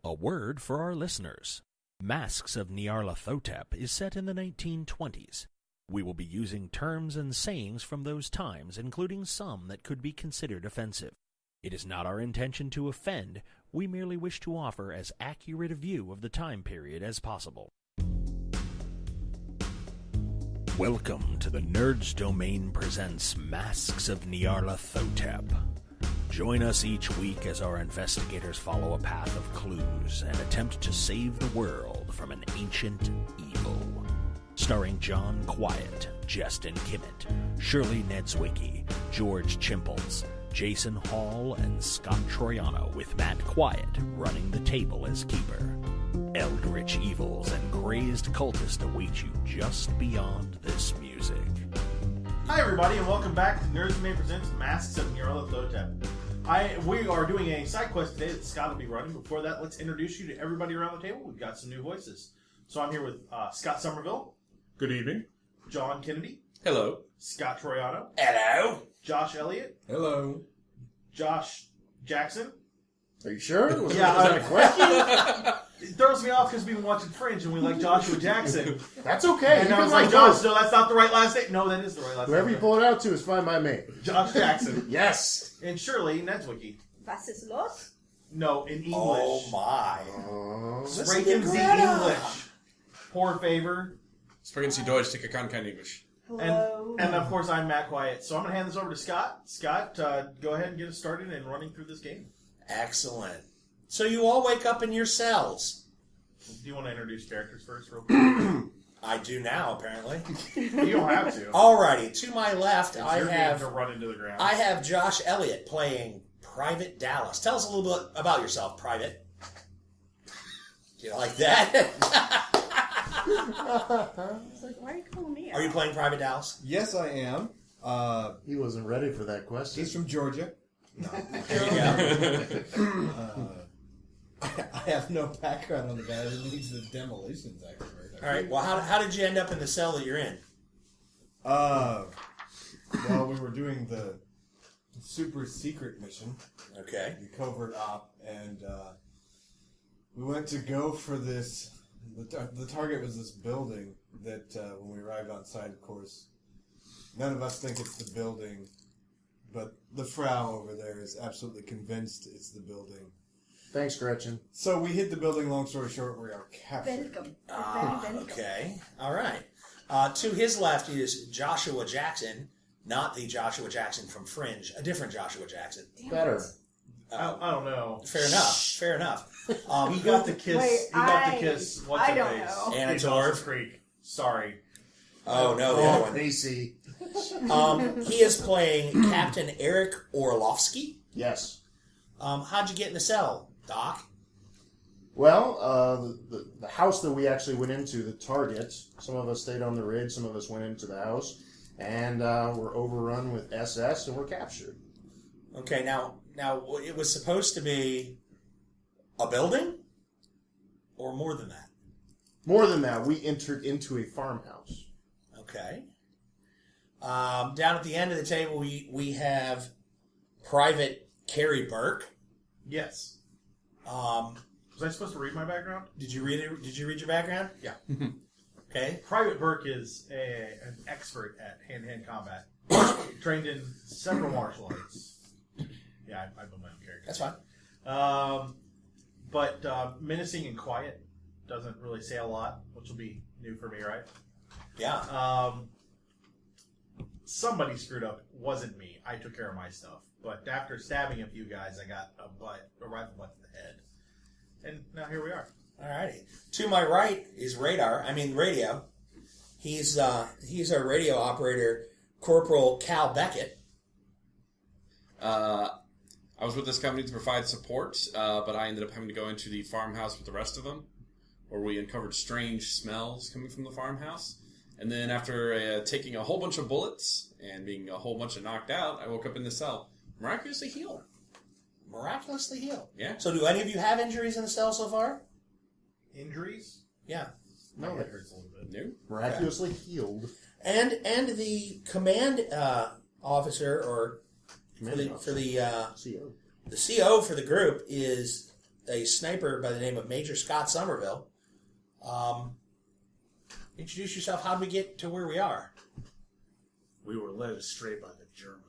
A word for our listeners. Masks of Nyarlathotep is set in the 1920s. We will be using terms and sayings from those times, including some that could be considered offensive. It is not our intention to offend. We merely wish to offer as accurate a view of the time period as possible. Welcome to the Nerds Domain presents Masks of Nyarlathotep. Join us each week as our investigators follow a path of clues and attempt to save the world from an ancient evil. Starring John Quiett, Justin Kimmett, Shirley Niedzwiecki, George Chimples, Jason Hall, and Scott Trioanoas, with Matt Quiett running the table as keeper. Eldritch evils and crazed cultists await you just beyond this music. Hi everybody, and welcome back to Nerds Domain presents Masks of Nyarlathotep. We are doing a side quest today that Scott will be running. Before that, let's introduce you to everybody around the table. We've got some new voices. So I'm here with Scott Summerville. Good evening. John Kennedy. Hello. Scott Trioanoas. Hello. Josh Elliott. Hello. Josh Jackson. Are you sure? Was that a question? It throws me off because we've been watching Fringe and we like Joshua Jackson. That's okay. And I was like, Josh, no, that's not the right last name. No, that is the right last name. Whoever you pull it out to is fine by me. Josh Jackson. Yes. And Shirley Niedzwiecki. Was ist los? No, in English. Oh my. Sprechen Sie English. Poor favor. Sprechen Sie Deutsch, ich kann kein English. Hello. And of course, I'm Matt Quiett. So I'm going to hand this over to Scott. Scott, go ahead and get us started in running through this game. Excellent. So you all wake up in your cells. Do you want to introduce characters first, real quick? I do now, apparently. You don't have to. Alrighty, to my left, It's I your game have to run into the ground. I have Josh Elliott playing Private Dallas. Tell us a little bit about yourself, Private. Do you like that? It's like, why are you calling me out? Are you playing Private Dallas? Yes, I am. He wasn't ready for that question. He's from Georgia. No. There you go. I have no background on the guy that needs the Demolitions expert. All right. Well, how did you end up in the cell that you're in? Well, we were doing the super secret mission, Okay. the covert op, and we went to go for this. The target was this building that when we arrived on site, of course, none of us think it's the building, but the Frau over there is absolutely convinced it's the building. Thanks, Gretchen. So we hit the building. Long story short, we are captured. Welcome. Welcome. Okay. All right. To his left is Joshua Jackson, not the Joshua Jackson from Fringe, a different Joshua Jackson. Better. I don't know. Fair enough. Fair enough. He got the kiss. Wait, he got the kiss. What's I her don't face? know. Anna It's Torv. Dawson's Creek. Sorry. Oh, no, the other one. AC. He is playing Captain Erick Orloffski. Yes. How'd you get in the cell, Doc? Well, the house that we actually went into, the target, some of us stayed on the ridge, some of us went into the house, and we're overrun with SS, and we're captured. Okay, now it was supposed to be a building? Or more than that? More than that, we entered into a farmhouse. Okay. Down at the end of the table, we have Private Cary Burke. Yes. Was I supposed to read my background? Did you read it? Did you read your background? Yeah. Okay. Private Burke is an expert at hand-to-hand combat. Trained in several martial arts. Yeah, I built my own character. That's fine. But menacing and quiet doesn't really say a lot, which will be new for me, right? Yeah. Somebody screwed up. It wasn't me. I took care of my stuff. But after stabbing a few guys, I got a rifle butt to the head. And now here we are. Alrighty. To my right is radio. He's our radio operator, Corporal Cal Beckett. I was with this company to provide support, but I ended up having to go into the farmhouse with the rest of them, where we uncovered strange smells coming from the farmhouse. And then after taking a whole bunch of bullets and being a whole bunch of knocked out, I woke up in the cell, miraculously healed. Miraculously healed. Yeah. So do any of you have injuries in the cell so far? Injuries? Yeah. No, that hurts a little bit. No. Miraculously healed. And the command officer, or for the CO. CO for the group is a sniper by the name of MajorScott Summerville. Introduce yourself. How did we get to where we are? We were led astray by the Germans.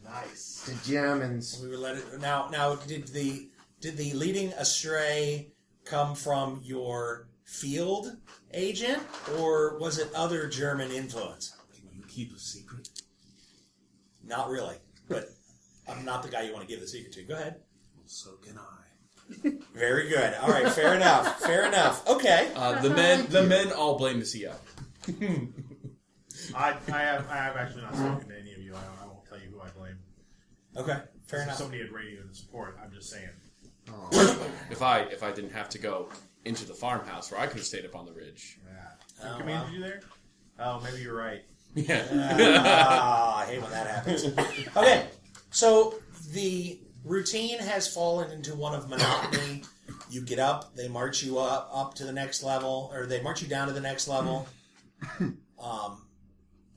Nice. The Germans. We were led. Now, did the leading astray come from your field agent, or was it other German influence? Can you keep a secret? Not really, but I'm not the guy you want to give the secret to. Go ahead. Well, so can I. Very good. All right, fair enough. Fair enough. Okay. The men all blame the CO. I have actually not spoken to any of you. I won't tell you who I blame. Okay, fair If enough. somebody had radio to support, I'm just saying. If I didn't have to go into the farmhouse where I could have stayed up on the ridge. Yeah. Who commanded you there? Oh, maybe you're right. Yeah. I hate when that happens. Okay, so the routine has fallen into one of monotony. You get up, they march you up to the next level, or they march you down to the next level.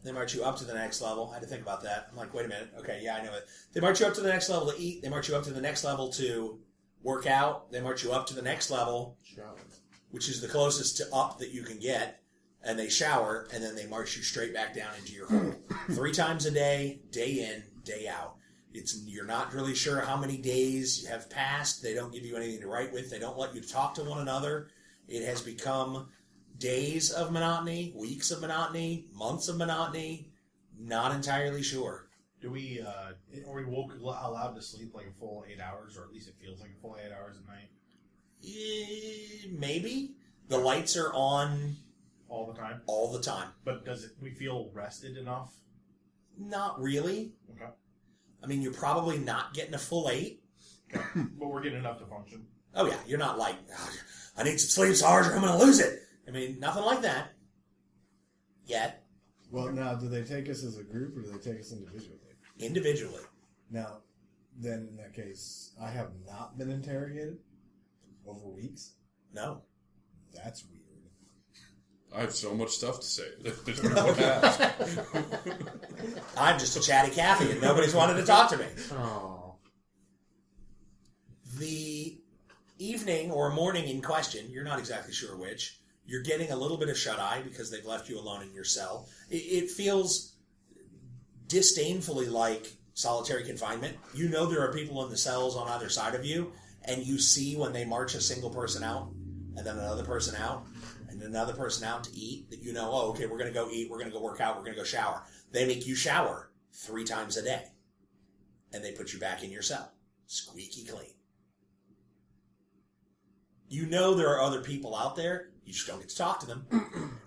They march you up to the next level. I had to think about that. I'm like, wait a minute. Okay, yeah, I know it. They march you up to the next level to eat. They march you up to the next level to work out. They march you up to the next level, which is the closest to up that you can get. And they shower, and then they march you straight back down into your hole. 3 times a day, day in, day out. You're not really sure how many days have passed. They don't give you anything to write with. They don't let you talk to one another. It has become days of monotony, weeks of monotony, months of monotony. Not entirely sure. Are we allowed to sleep like a full 8 hours, or at least it feels like a full 8 hours at night? Maybe. The lights are on All the time? all the time. But we feel rested enough? Not really. Okay. I mean, you're probably not getting a full 8. Okay. But we're getting enough to function. Oh, yeah. You're not like, "Oh, I need some sleep, Sarge, or I'm going to lose it." I mean, nothing like that. Yet. Well, now, do they take us as a group or do they take us individually? Individually. Now, then in that case, I have not been interrogated over weeks? No. That's weird. I have so much stuff to say. Depending on what to ask. I'm just a chatty Cathy, and nobody's wanted to talk to me. Oh. The evening or morning in question, you're not exactly sure which, you're getting a little bit of shut-eye because they've left you alone in your cell. It feels disdainfully like solitary confinement. You know there are people in the cells on either side of you, and you see when they march a single person out, and then another person out, and another person out to eat, that you know, oh, okay, we're going to go eat, we're going to go work out, we're going to go shower. They make you shower 3 times a day, and they put you back in your cell. Squeaky clean. You know there are other people out there, you just don't get to talk to them.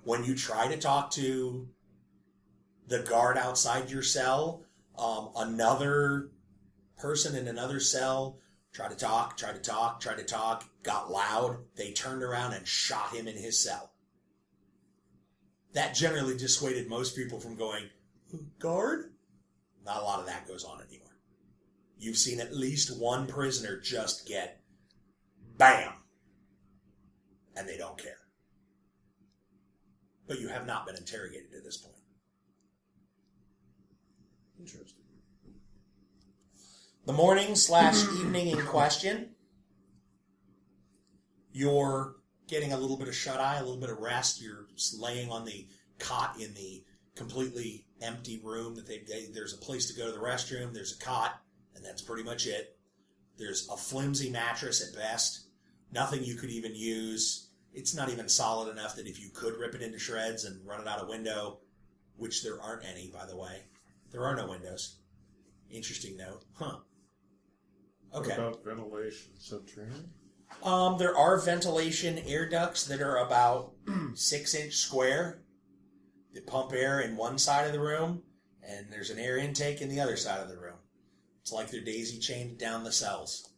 When you try to talk to the guard outside your cell, another person in another cell tried to talk, got loud. They turned around and shot him in his cell. That generally dissuaded most people from going, guard? Not a lot of that goes on anymore. You've seen at least one prisoner just get bam, and they don't care. But you have not been interrogated at this point. Interesting. The morning/evening in question, you're getting a little bit of shut-eye, a little bit of rest. You're laying on the cot in the completely empty room. There's a place to go to the restroom, there's a cot, and that's pretty much it. There's a flimsy mattress at best. Nothing you could even use. It's not even solid enough that if you could rip it into shreds and run it out a window, which there aren't any, by the way. There are no windows. Interesting note. Huh. Okay. What about ventilation? Subterranean? There are ventilation air ducts that are about 6-inch square that pump air in one side of the room, and there's an air intake in the other side of the room. It's like they're daisy-chained down the cells.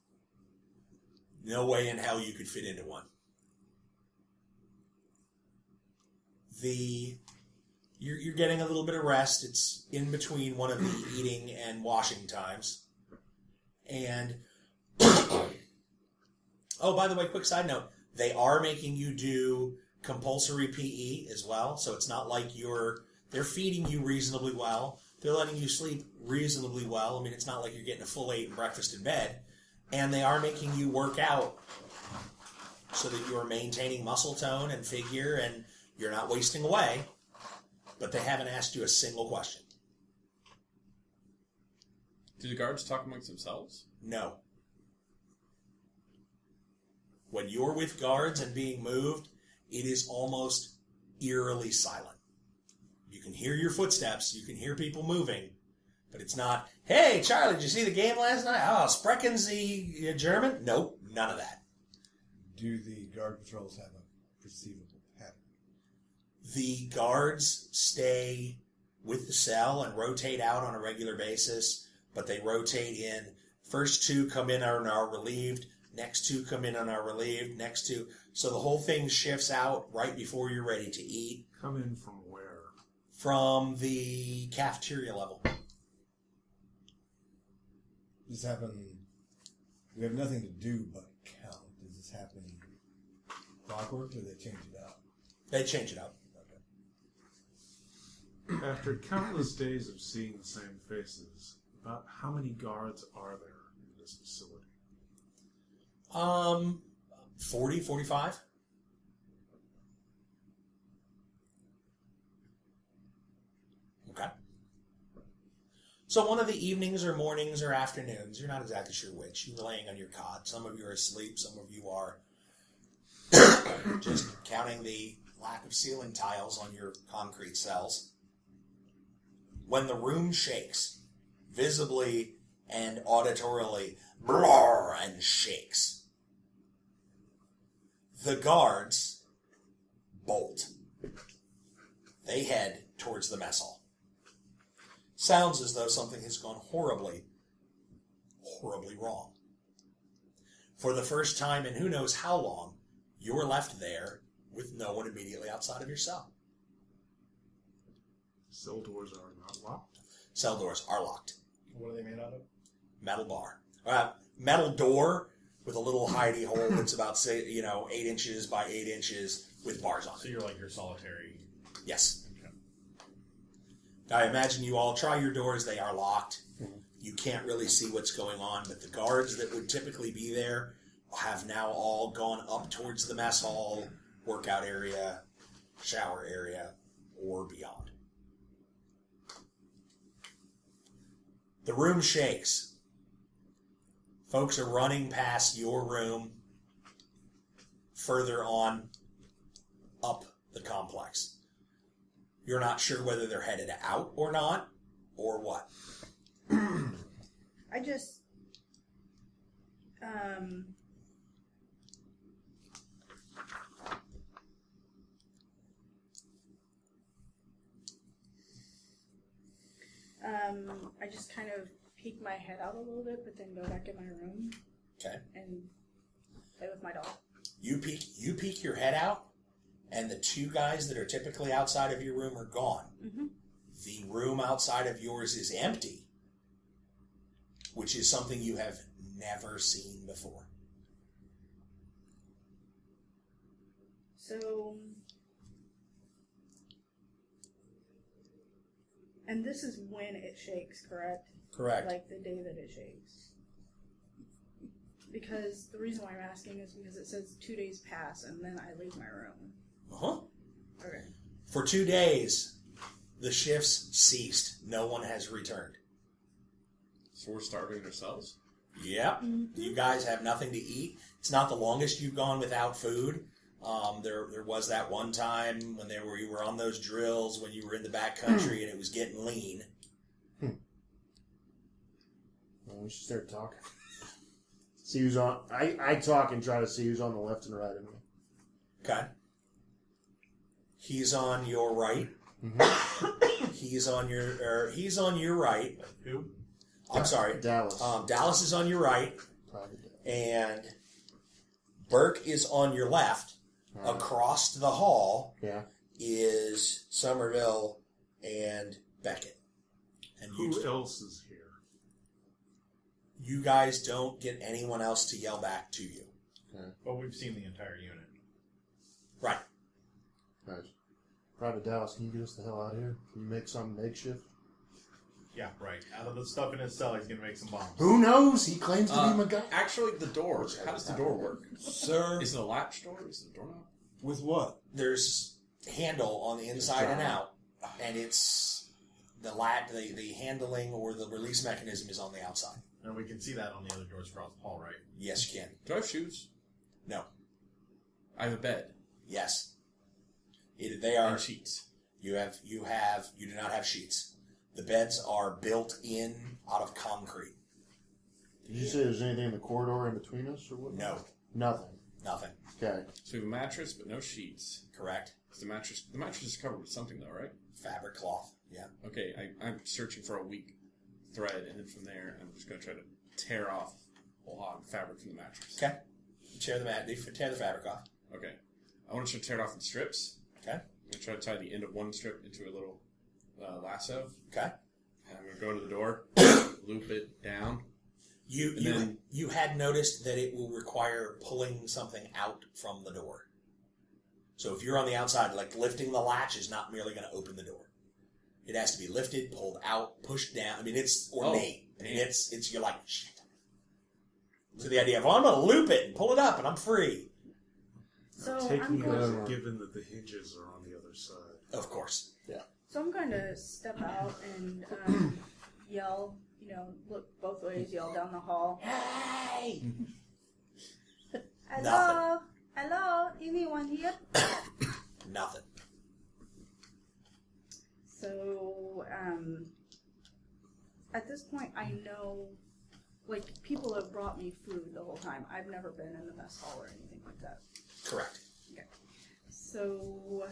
No way in hell you could fit into one. You're getting a little bit of rest. It's in between one of the eating and washing times. And, oh, by the way, quick side note, they are making you do compulsory PE as well, so it's not like they're feeding you reasonably well. They're letting you sleep reasonably well. I mean, it's not like you're getting a full 8 and breakfast in bed, And they are making you work out so that you are maintaining muscle tone and figure and you're not wasting away. But they haven't asked you a single question. Do the guards talk amongst themselves? No. When you're with guards and being moved, it is almost eerily silent. You can hear your footsteps, you can hear people moving, but it's not, hey, Charlie, did you see the game last night? Oh, sprechen Sie German? Nope, none of that. Do the guard patrols have a perceivable pattern? The guards stay with the cell and rotate out on a regular basis, but they rotate in. First two come in and are relieved. Next two come in and are relieved. Next two. So the whole thing shifts out right before you're ready to eat. Come in from where? From the cafeteria level. This happen. We have nothing to do but count. Does this happen clockwork, or they change it out? They change it up. Okay. After countless days of seeing the same faces, about how many guards are there in this facility? 40, 45. Okay. So one of the evenings or mornings or afternoons, you're not exactly sure which, you're laying on your cot. Some of you are asleep, some of you are just counting the lack of ceiling tiles on your concrete cells. When the room shakes, visibly and auditorily, and shakes, the guards bolt. They head towards the mess hall. Sounds as though something has gone horribly, horribly wrong. For the first time in who knows how long, you're left there with no one immediately outside of your cell. Cell doors are not locked. Cell doors are locked. What are they made out of? Metal bar. Metal door with a little hidey hole that's about, 8 inches by 8 inches with bars on it. So you're like your solitary. Yes. I imagine you all try your doors. They are locked. Mm-hmm. You can't really see what's going on, but the guards that would typically be there have now all gone up towards the mess hall, workout area, shower area, or beyond. The room shakes. Folks are running past your room further on up the complex. You're not sure whether they're headed out or not, or what. I just, I just kind of peek my head out a little bit, but then go back in my room. Okay. And play with my doll. You peek your head out, and the two guys that are typically outside of your room are gone. Mm-hmm. The room outside of yours is empty, which is something you have never seen before. So, and this is when it shakes, correct? Correct. Like the day that it shakes. Because the reason why I'm asking is because it says 2 days pass and then I leave my room. Uh-huh. Okay. For 2 days, the shifts ceased. No one has returned. So we're starving ourselves? Yep. Mm-hmm. You guys have nothing to eat. It's not the longest you've gone without food. There was that one time when you were on those drills when you were in the back country and it was getting lean. Well, we should start talking. See who's on. I talk and try to see who's on the left and right of me. Okay. He's on your right. Mm-hmm. He's on your right. Who? I'm sorry. Dallas. Dallas is on your right. And Burke is on your left. Right. Across the hall Yeah. is Summerville and Beckett. And Who else is here? you guys don't get anyone else to yell back to you. But we've seen the entire unit. Right. Nice. Private Dallas, can you get us the hell out of here? Can you make some makeshift? Yeah, right. Out of the stuff in his cell, he's going to make some bombs. Who knows? He claims to be MacGyver. Actually, the door. How does the door work? Sir, Is it a latch door? Is it a doorknob? with what? There's handle on the inside and out, and it's the handling or the release mechanism is on the outside. And we can see that on the other doors across the hall, right? Yes, you can. Do I have shoes? No. I have a bed. Yes. They are And sheets. You do not have sheets. The beds are built in out of concrete. Did you say there's anything in the corridor in between us, or what? No. Nothing. Nothing. Okay. So we have a mattress, but no sheets. Correct. The mattress is covered with something, though, right? Fabric cloth. Yeah. Okay, I'm searching for a weak thread, and then from there, I'm just going to try to tear off a whole hog fabric from the mattress. Okay. Tear the fabric off. Okay. I want to try to tear it off in strips. Okay. I'm going to try to tie the end of one strip into a little lasso. Okay. And I'm going to go to the door, loop it down. You had noticed that it will require pulling something out from the door. So if you're on the outside, like lifting the latch is not merely going to open the door. It has to be lifted, pulled out, pushed down. I mean, it's ornate. I mean, it's you're like, shit. So the idea of, well, I'm going to loop it and pull it up and I'm free. So Taking I'm it going as to, a given that the hinges are on the other side. Of course. Yeah. so I'm going to step out and yell, look both ways, yell down the hall. Hey! Hello? Hello? Anyone here? Nothing. So, at this point, I know, people have brought me food the whole time. I've never been in the mess hall or anything like that. Correct. Okay. So,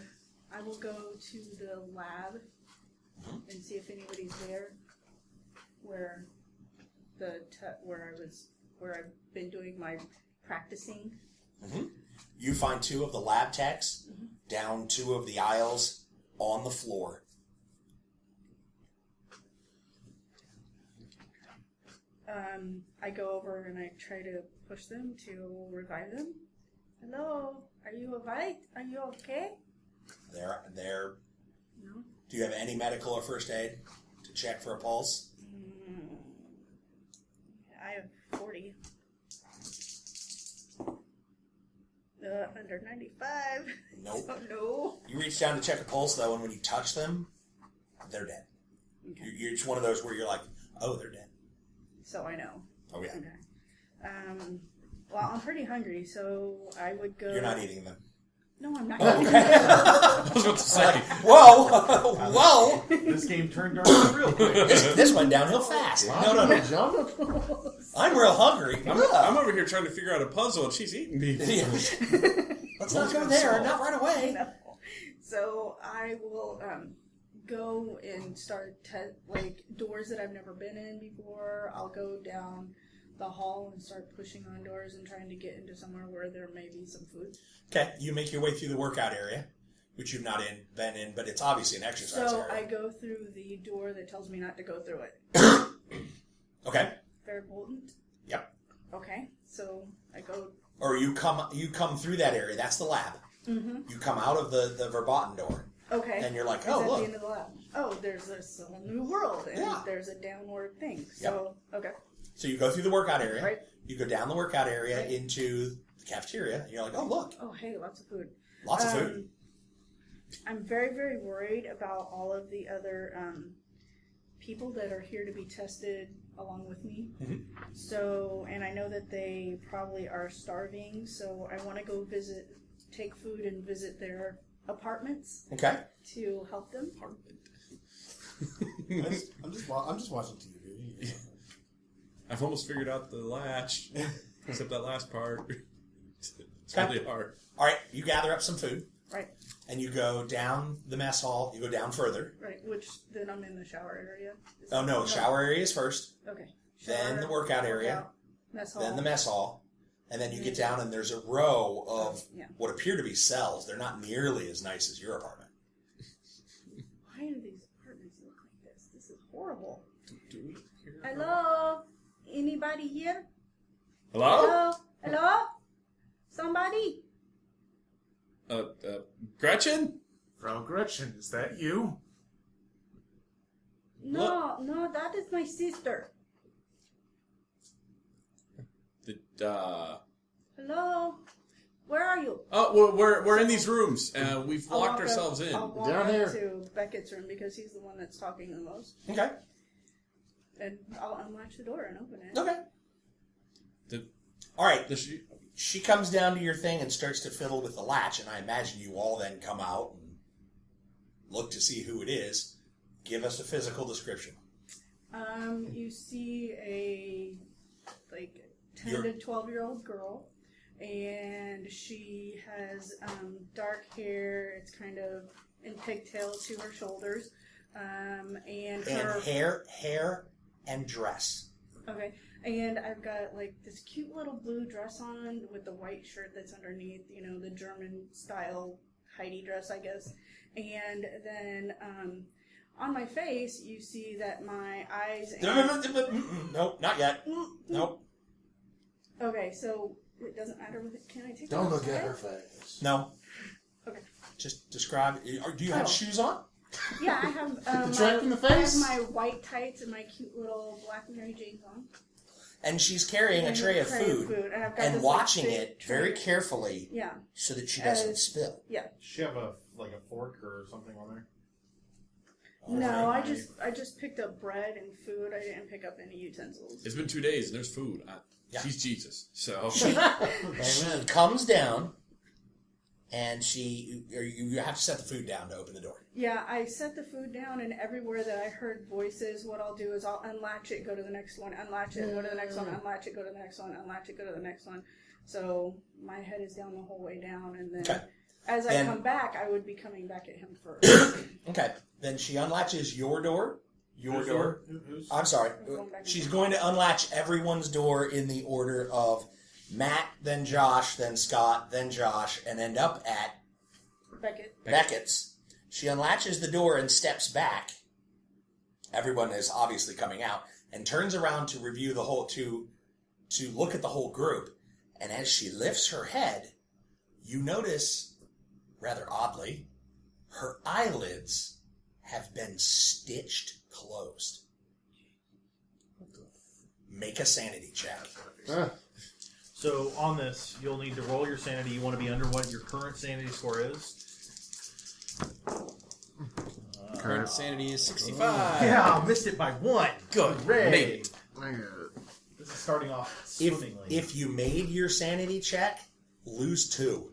I will go to the lab and see if anybody's there where I've been doing my practicing. Mm-hmm. You find two of the lab techs down two of the aisles on the floor. I go over and I try to push them to revive them. Hello, are you alright? Are you okay? They're. No. Do you have any medical or first aid to check for a pulse? I have 40. Under 95. Nope. Oh, no. You reach down to check a pulse, though, and when you touch them, they're dead. Okay. You're just one of those where you're like, oh, they're dead. So I know. Oh, yeah. Okay. Well, I'm pretty hungry, so I would go... You're not eating them. No, I'm not Oh, eating okay. them. I was about to say. Whoa! This game turned dark real quick. This went downhill fast. No. Jump. I'm real hungry. I'm over here trying to figure out a puzzle, and she's eating me. Let's not go there. Not right away. No. So I will go and start doors that I've never been in before. I'll go down the hall and start pushing on doors and trying to get into somewhere where there may be some food. Okay, you make your way through the workout area, which you've not been in, but it's obviously an exercise So area. I go through the door that tells me not to go through it. Okay. Very potent. Yep. Okay, so I go. Or you come through that area. That's the lab. Mm-hmm. You come out of the verboten door. Okay. And you're like, It's oh, at look. the end of the lab. Oh, there's this whole new world, and Yeah. there's a downward thing. So, okay. So you go through the workout area. Right. You go down the workout area Right. into the cafeteria, and you're like, oh, look. Oh, hey, lots of food. Lots of food. I'm very, very worried about all of the other people that are here to be tested along with me. Mhm. So, and I know that they probably are starving, so I want to go take food and visit their apartments Okay. to help them. I'm just watching TV. I've almost figured out the latch, except that last part. It's Okay. really hard. All right. You gather up some food, Right, and you go down the mess hall. You go down further. right, which then I'm in the shower area. Oh, no. The shower area is first. Okay. Then Shower, the workout area. workout, mess hall. Then the mess hall. And then you get down, and there's a row of Yeah. what appear to be cells. They're not nearly as nice as your apartment. Why do these apartments look like this? This is horrible. Do we hear her? Hello? Anybody here? Hello? Hello? Somebody? Gretchen? Frau Gretchen, is that you? No, that is my sister. Hello? Where are you? Oh, we're in these rooms. We've locked ourselves in. I'll walk Down here. to Beckett's room because he's the one that's talking the most. Okay. And I'll unlatch the door and open it. Okay. All right. She comes down to your thing and starts to fiddle with the latch, and I imagine you all then come out and look to see who it is. Give us a physical description. You see a 10 to 12-year-old girl, and she has dark hair. It's kind of in pigtails to her shoulders, and her hair and dress. Okay, and I've got this cute little blue dress on with the white shirt that's underneath. The German style Heidi dress, I guess. And then on my face, you see that my eyes. Nope, not yet. Nope. Okay, so it doesn't matter with it. Can I take? Don't look at her face. No. Okay. Just describe. Do you have shoes on? Yeah, I have. The track in the face? I have my white tights and my cute little black Mary Janes on. And she's carrying a tray of food and, I've got and this, watching big it tray. very carefully, Yeah. so that she doesn't spill. Yeah. Does she have a fork or something on there? No, I just picked up bread and food. I didn't pick up any utensils. It's been 2 days and there's food. Yeah. She's Jesus. So She comes down, and you have to set the food down to open the door. Yeah, I set the food down, and everywhere that I heard voices, what I'll do is I'll unlatch it, go to the next one, unlatch it, go to the next one, unlatch it, go to the next one, unlatch it, go to the next one. So my head is down the whole way down, and then as I come back, I would be coming back at him first. Okay. Then she unlatches your door. Whose door. Who's? I'm sorry. going back She's in. going to unlatch everyone's door in the order of Matt, then Josh, then Scott, then Josh, and end up at Beckett's. She unlatches the door and steps back. Everyone is obviously coming out, and turns around to review the whole to look at the whole group. And as she lifts her head, you notice, rather oddly, her eyelids have been stitched closed. Make a sanity check. So on this, you'll need to roll your sanity. You want to be under what your current sanity score is. current sanity is 65. Yeah, missed it by 1. Good. Hooray. Made it. This is starting off swimmingly. If you made your sanity check, lose 2.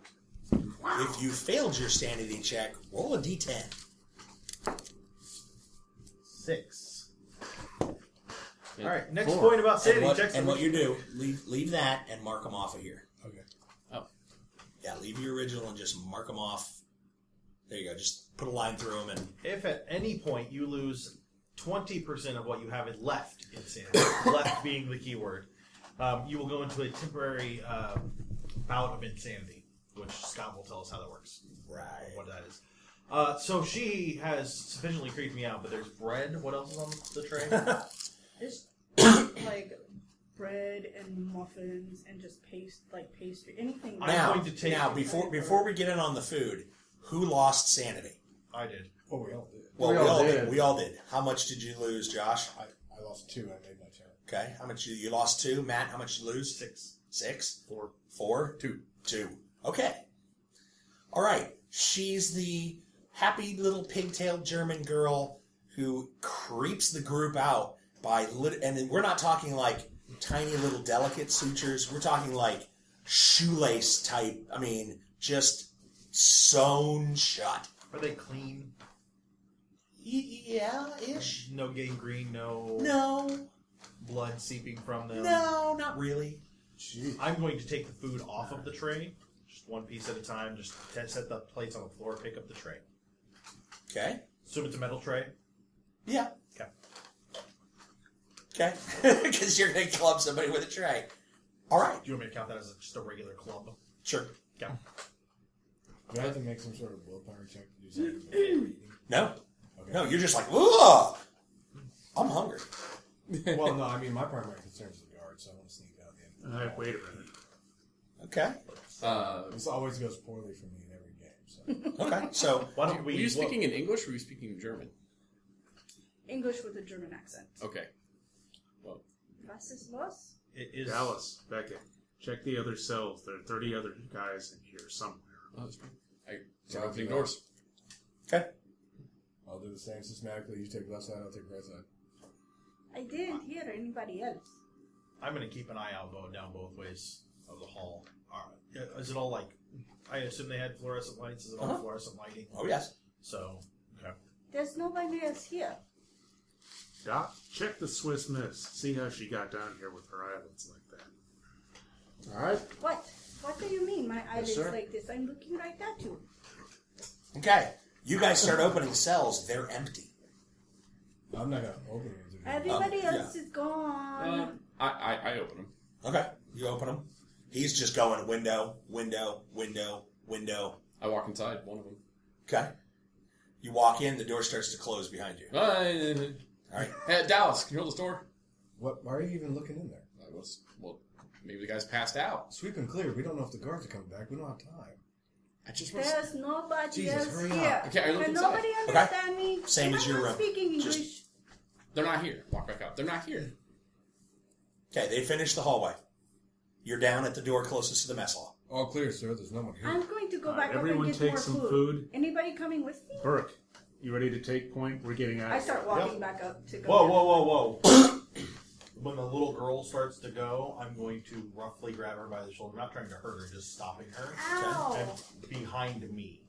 Wow. If you failed your sanity check, roll a d10. 6. All right, next point about sanity checks. And what you do, leave that and mark them off of here. Okay. Oh. Yeah, leave your original and just mark them off. There you go. Just put a line through them. And If at any point you lose 20% of what you have left in sanity, left being the key word, you will go into a temporary bout of insanity, which Scott will tell us how that works. Right. What that is. So she has sufficiently creeped me out, but there's bread. What else is on the tray? There's like bread and muffins and just pastry, anything. I'm going to take before we get in on the food, who lost sanity? I did. Oh, we all did. Well, we all did. How much did you lose, Josh? I lost 2. I made my turn. Okay. How much you lost 2? Matt, how much you lose? 6. 6? 4. 4? 2. Okay. All right. She's the happy little pigtailed German girl who creeps the group out by and we're not talking like tiny little delicate sutures. We're talking like shoelace type. I mean, just sewn shut. Are they clean? Yeah-ish. No gangrene, No. blood seeping from them. No, not really. Jeez. I'm going to take the food off of the tray, just one piece at a time. Just set the plates on the floor, pick up the tray. Okay. Assume it's a metal tray. Yeah. Okay. Okay. Because you're going to club somebody with a tray. All right. Do you want me to count that as just a regular club? Sure. Okay. Do I have to make some sort of willpower check to do something before eating? No. Okay. No, you're just like, ugh. I'm hungry. Well, no, I mean, my primary concern is the guard, so I want to sneak out in. Wait a minute. Okay. This always goes poorly for me in every game. So. Okay. So Why don't Were you speaking in English or were you speaking in German? English with a German accent. Okay. Well, Was ist los? It is Dallas, Beckett, check the other cells. There are 30 other guys in here somewhere. oh, that's fine. I start opening doors. Okay. I'll do the same systematically. You take left side, I'll take right side. I didn't hear anybody else. I'm going to keep an eye out down both ways of the hall. Is it all like? I assume they had fluorescent lights. Is it all fluorescent lighting? Oh, yes. So, okay. There's nobody else here. Doc, check the Swiss Miss. See how she got down here with her eyelids like that. All right. What? What do you mean my eyelids sir. like this? I'm looking right at you. Okay. You guys start opening cells. They're empty. I'm not going to open them. Everybody yeah. else is gone. I open them. Okay. You open them. He's just going window, window, window, window. I walk inside one of them. Okay. You walk in, the door starts to close behind you. All right. Hey, Dallas, can you hold this door? What? Why are you even looking in there? Well, maybe the guy's passed out. Sweep and clear. We don't know if the guards are coming back. We don't have time. I just want to... There's nobody Jesus, else hurry here. up. Okay, I look Can inside. nobody understand me? Same Am as I your not room. speaking English. Just- They're not here. Walk back up. They're not here. Okay, they finish the hallway. You're down at the door closest to the mess hall. All clear, sir. There's no one here. I'm going to go back up and everyone get take more some food. food. Anybody coming with me? Burke, you ready to take point? We're getting out I of start here. walking back up to go. Whoa. When the little girl starts to go, I'm going to roughly grab her by the shoulder. I'm not trying to hurt her, just stopping her. Ow. And behind me.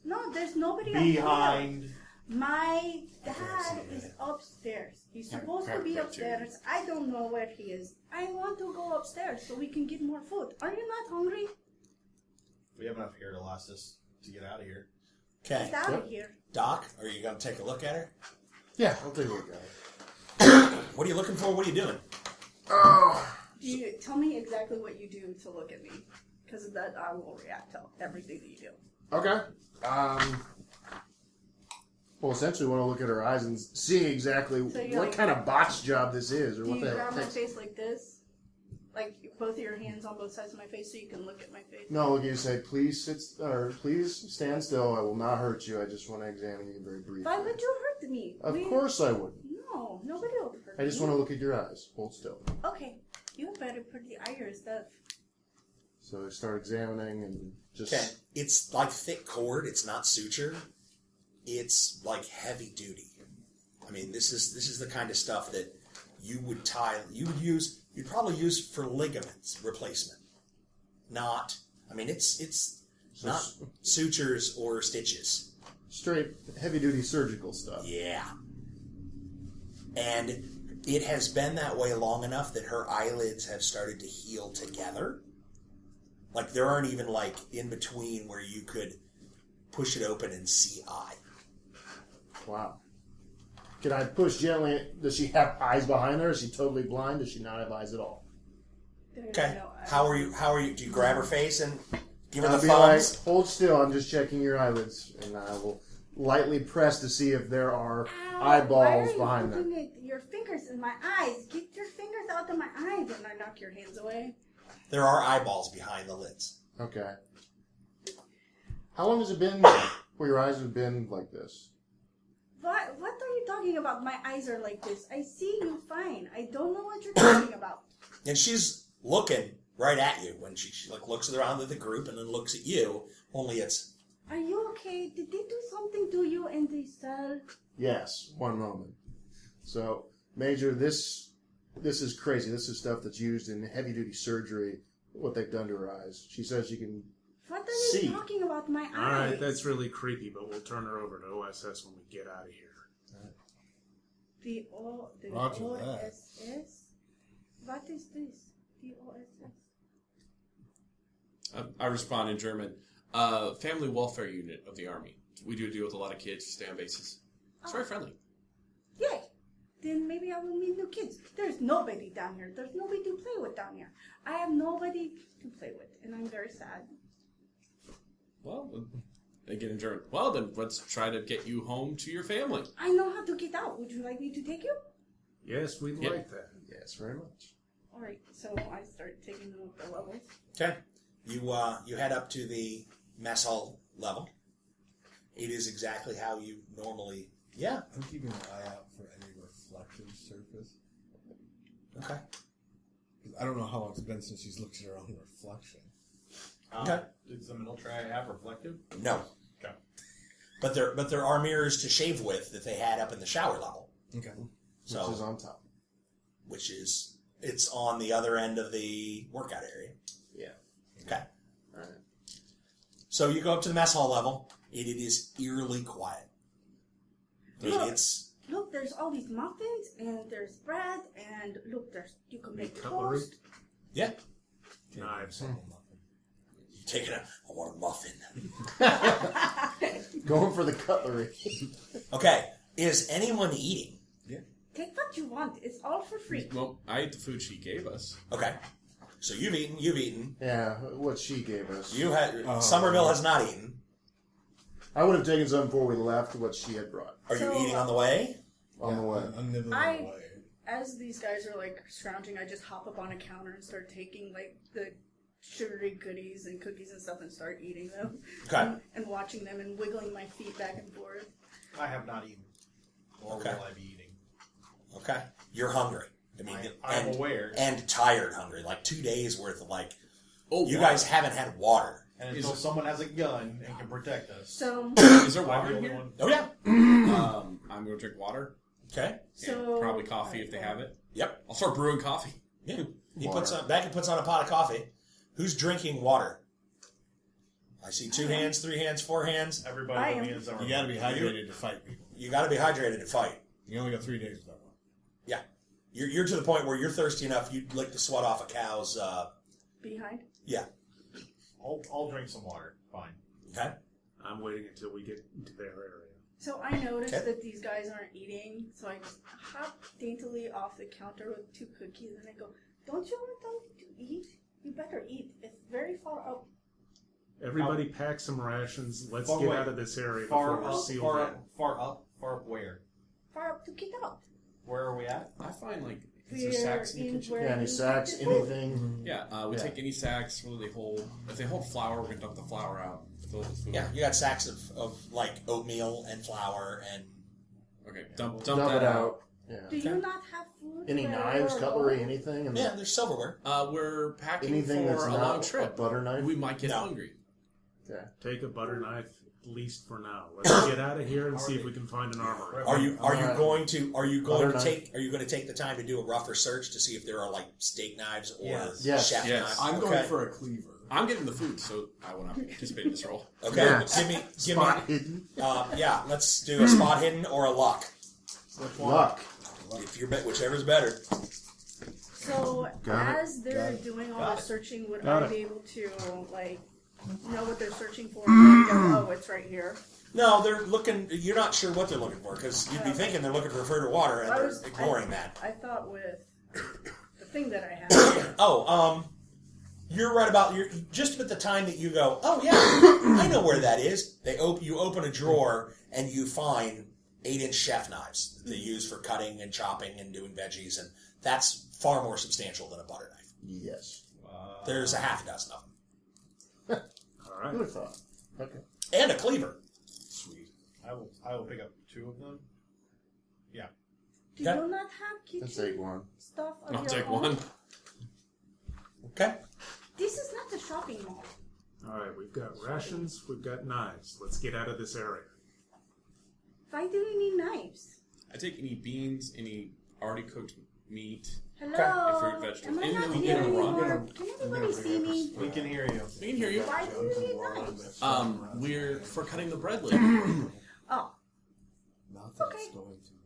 No, there's nobody Behind. up here. My dad is upstairs. He's supposed to be upstairs. I don't know where he is. I want to go upstairs so we can get more food. Are you not hungry? We have enough here to last us to get out of here. Okay. Get out of here. Doc, are you going to take a look at her? Yeah, I'll take a look at it. What are you looking for? What are you doing? You tell me exactly what you do to look at me, because of that I will react to everything that you do. Okay. Well, essentially, want to look at her eyes and see exactly So you're what like- kind of botch job this is, or Do what you the hell. grab it my takes. face like this? Like both of your hands on both sides of my face so you can look at my face? No, you say, please please stand still. I will not hurt you. I just want to examine you very briefly. Why would you hurt me? Of course I wouldn't. No, nobody will hurt I just me. want to look at your eyes. Hold still. Okay, you better put the eye or stuff. So I start examining and just. Okay. It's like thick cord. It's not suture. It's like heavy duty. I mean, this is the kind of stuff that you would tie. You'd probably use for ligaments replacement. Not. I mean, it's not sutures or stitches. Straight heavy duty surgical stuff. Yeah. And it has been that way long enough that her eyelids have started to heal together. Like, there aren't even, like, in between where you could push it open and see eye. Wow. Can I push gently? Does she have eyes behind her? Is she totally blind? Does she not have eyes at all? There's Okay. no eye. How are you? Do you grab her face and give her I'll the be like, thumbs? hold still. I'm just checking your eyelids, and I will lightly press to see if there are Ow, eyeballs why behind are you them. putting your fingers in my eyes? Get your fingers out of my eyes and I knock your hands away. There are eyeballs behind the lids. Okay. How long has it been where your eyes have been like this? What are you talking about? My eyes are like this. I see you fine. I don't know what you're talking about. And she's looking right at you when she like looks around at the group and then looks at you. Only it's Are you okay? Did they do something to you in the cell? Yes. One moment. So, Major, this is crazy. This is stuff that's used in heavy duty surgery. What they've done to her eyes. She says you can. What are you See. talking about? My eyes. All right, that's really creepy, but we'll turn her over to OSS when we get out of here. The Roger OSS? What is this? The OSS? I respond in German. Family Welfare Unit of the Army. We do deal with a lot of kids who stay on bases. It's very friendly. Yay! Then maybe I will meet new kids. There's nobody down here. There's nobody to play with down here. I have nobody to play with, and I'm very sad. Well, they get in German. Well, then let's try to get you home to your family. I know how to get out. Would you like me to take you? Yes, we'd Yeah. like that. Yes, very much. All right, so I start taking them up the levels. okay. You head up to the mess hall level. It is exactly how you normally Yeah. I'm keeping an eye out for any reflective surface. Okay. 'Cause I don't know how long it's been since she's looked at her own reflection. Okay. Does the middle tray have reflective? No. Okay. But there are mirrors to shave with that they had up in the shower level. Okay. So, Which is on top. It's on the other end of the workout area. Yeah. Okay. All right. So you go up to the mess hall level. It is eerily quiet. Look. It's Look, there's all these muffins, and there's bread, and look, you can make Cutlery? toast. yeah. Knives. You take it. I want a muffin. Going for the cutlery. Okay. Is anyone eating? Take what you want. It's all for free. Well, I ate the food she gave us. Okay. So you've eaten. You've eaten. Yeah, what she gave us. You had. Somerville has not eaten. I would have taken some before we left what she had brought Are you eating on the way? on the way. I'm nibbling I- away. As these guys are like scrounging, I just hop up on a counter and start taking like the sugary goodies and cookies and stuff and start eating them. Okay. And watching them and wiggling my feet back and forth. I have not eaten. Or Okay. will I be eating? Okay. You're hungry. I mean, I'm aware. And tired hungry. Like 2 days worth of like. Oh, You water. guys haven't had water. And until someone has a gun and can protect us. So, Is there I'm water the in only here? one. Oh yeah. I'm going to drink water. Okay. so Probably coffee if they have it. Yep. I'll start brewing coffee. Yeah. Water. Beckett puts on a pot of coffee. Who's drinking water? I see 2 hands, 3 hands, 4 hands. Everybody I but am. me and Summer. You gotta be hydrated to fight people. You got to be hydrated to fight. You only got 3 days without one. Yeah. You're to the point where you're thirsty enough you'd lick the sweat off a cow's. behind. Yeah. I'll drink some water. Fine. Okay. I'm waiting until we get into their area. So I noticed Okay. that these guys aren't eating, so I just hop daintily off the counter with 2 cookies and I go, "Don't you want them to eat? You better eat. It's very far up." Everybody pack some rations. Let's Far get away. out of this area Far before we're up, sealed far in. up, far up, far up where? Far up to get out. Where are we at? I find, like, is We're there sacks in the in kitchen? where Yeah, any you sacks, put the food. anything. Yeah, we Yeah. take any sacks where they hold. If they hold flour, we're going to dump the flour out. Fill it with food. Yeah. You got sacks of like oatmeal and flour and. Okay, dump Dump that it out. out. Yeah. Do you not have food? Any where knives, you're cutlery, going? anything? And Yeah, there's silverware. We're packing anything for that's a not long a trip. butter knife? We might get No. hungry. Okay. Take a butter knife, at least for now. Let's get out of here and see if we can find an armory. Are you Alright. going to Butter knife. take the time to do a rougher search to see if there are like steak knives or Yes. chef Yes. knives? I'm Okay. going for a cleaver. I'm getting the food, so I will not participate in this role. Okay, Yeah. give Spot me. hidden. Yeah, let's do a spot hidden or a luck. Which one? Luck. If you're whichever's better. So Got it. as they're doing all Got the it. searching, would Got I it. be able to like know what they're searching for? And go, oh, it's right here. No, they're looking. You're not sure what they're looking for because you'd be thinking they're looking for food or water, and they're ignoring that. I thought with the thing that I have. You're right about you're just at the time that you go. Oh yeah, I know where that is. You open a drawer and you find 8-inch chef knives that they use for cutting and chopping and doing veggies, and that's far more substantial than a butter knife. Yes. There's a half a dozen of them, All Who right. would have thought? Okay. and a cleaver. Sweet. I will pick up 2 of them. Yeah. Do Okay. you not have Let's kitchen take one. stuff of I'll your take own? one. Okay. This is not a shopping mall. All right, we've got rations, we've got knives. Let's get out of this area. Why do you need knives? I take any beans, any already cooked meat. Hello. Fruit, vegetables. Am I Anything not we here get wrong. anymore? Can anybody see me? We can hear you. We can hear you. Why do you need knives? We're for cutting the bread later. Oh, Not that Okay. it's going to be.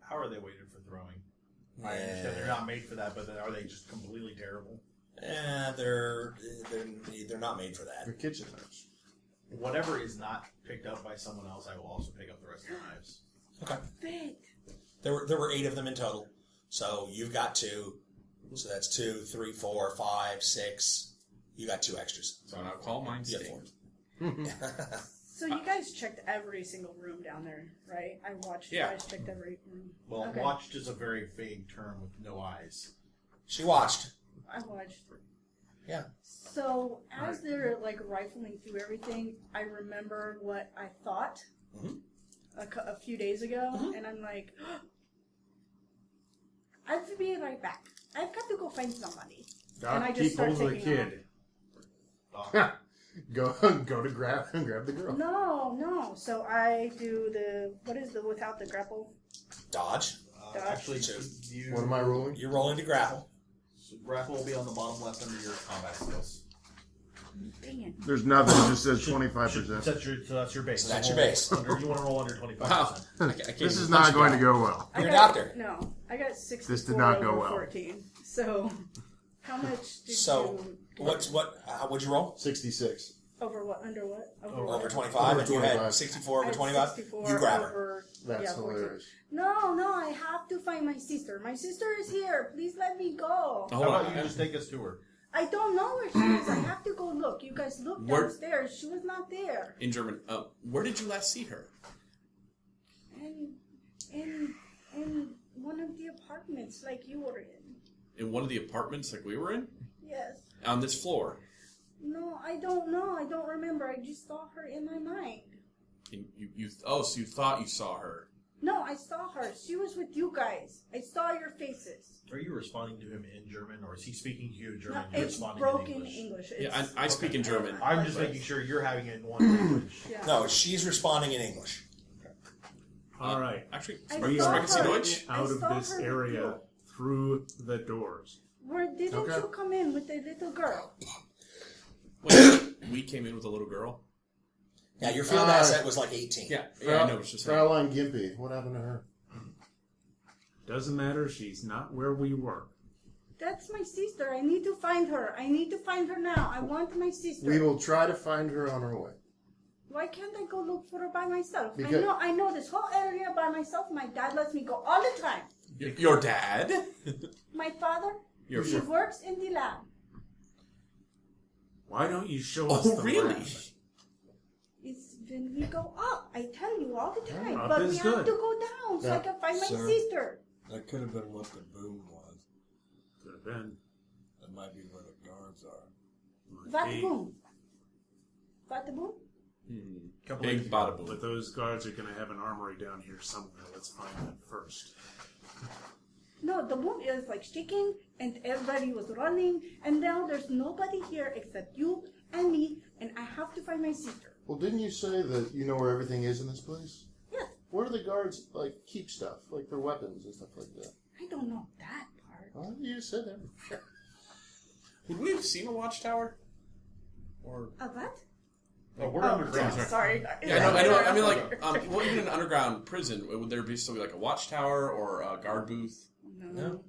How are they weighted for throwing? I understand they're not made for that, but then are they just completely terrible? They're not made for that. Your kitchen knives. Whatever is not picked up by someone else, I will also pick up the rest of the knives. Okay. big. There were 8 of them in total. So you've got 2. So that's 2, 3, 4, 5, 6. You got 2 extras. So I'll call mine You steak. got 4. So you guys checked every single room down there, right? I watched Yeah. you guys checked every room. Well, Okay. watched is a very vague term with no eyes. She watched. I watched. Yeah. So as they're like rifling through everything, I remember what I thought. Mhm. a few days ago, and I'm like, I'll be right back. I've got to go find somebody. Doc, and I just keep start hold of the taking kid. Go to grab the girl. No. So I do what is the without the grapple? Dodge. Actually, What am I rolling? You're rolling to grapple. So grapple will be on the bottom left under your combat skills. Dang it. There's nothing. It just says 25%. So that's your base. So that's your base. You want to roll under 25%. Wow. I can't This even is punch not a going guy. to go well. You're a doctor. No, I got 64 This did not go over well. 14. So, how much did So, you... what'd you roll? 66. Over what? Under what? Over 25, Over and you had 25. 64 I over had 25? 64 You grab her. over, That's 14. hilarious. No, I have to find my sister. My sister is here. Please let me go. Hold How on. about you just take us to her? I don't know where she is. I have to go look. You guys look Where- downstairs. She was not there. In German. Where did you last see her? And in one of the apartments like you were in. In one of the apartments like we were in? Yes. On this floor. No, I don't know. I don't remember. I just saw her in my mind. And so you thought you saw her. No, I saw her. She was with you guys. I saw your faces. Are you responding to him in German, or is he speaking to you in No, German? You're it's responding broken in English. English. Yeah, It's, I speak in German. I'm just making sure you're having it in one language. yeah. No, she's responding in English. All right. Actually, I sprechen saw Sie her. Deutsch? I Out of saw this her area with you. through the doors. Where didn't Okay. you come in with the little girl? Wait, we came in with a little girl? Yeah, your field asset was like 18. Yeah, I know what you're saying. Fraulein Gimpy. What happened to her? Doesn't matter. She's not where we were. That's my sister. I need to find her. I need to find her now. I want my sister. We will try to find her on her way. Why can't I go look for her by myself? Because- I know this whole area by myself. My dad lets me go all the time. Your dad? My father, Your he works in the lab. Why don't you show us Oh, the really? lab? It's when we go up. I tell you all the time. Up But is we have good. to go down so I Yeah. can find my Sir. sister. That could have been what the boom was. Could have been. That might be where the guards are. What the boom? What the boom? Couple Big days bada ago. boom. But those guards are going to have an armory down here somewhere. Let's find that first. No, the boom is like shaking and everybody was running and now there's nobody here except you and me and I have to find my sister. Well, didn't you say that you know where everything is in this place? Yes, Where do the guards keep stuff, like their weapons and stuff like that? I don't know that part. Well, you just said that. Would we have seen a watchtower? Or A what? Oh, we're underground. Sorry. yeah, I know. I mean, like, well, even in an underground prison, would there be still be like a watchtower or a guard booth? No.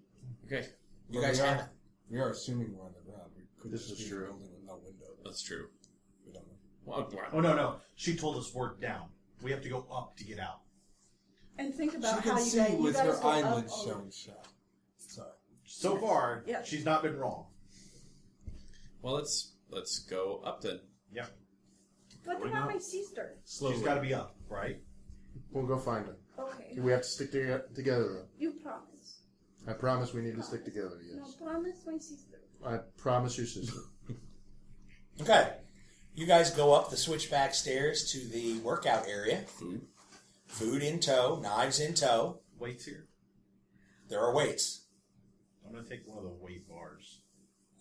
Okay, You guys have it. We are assuming we're underground. We could This just is be true. a building with no windows. that's true. We don't know. Well, Oh, no. She told us we're down. We have to go up to get out. And think She about can how see you with guys her go up eyelids all- showing shut. Sorry. So far, Yeah. she's not been wrong. well, let's go up then. Yeah. What Going about up? my sister? Slowly. She's got to be up, right? We'll go find her. Okay. We have to stick together, though. You promise. I promise we need to stick together, No, yes. promise my sister. I promise your sister. Okay. You guys go up the switchback stairs to the workout area. Food. Food in tow, knives in tow. Weights here. There are weights. I'm going to take one of the weight bars.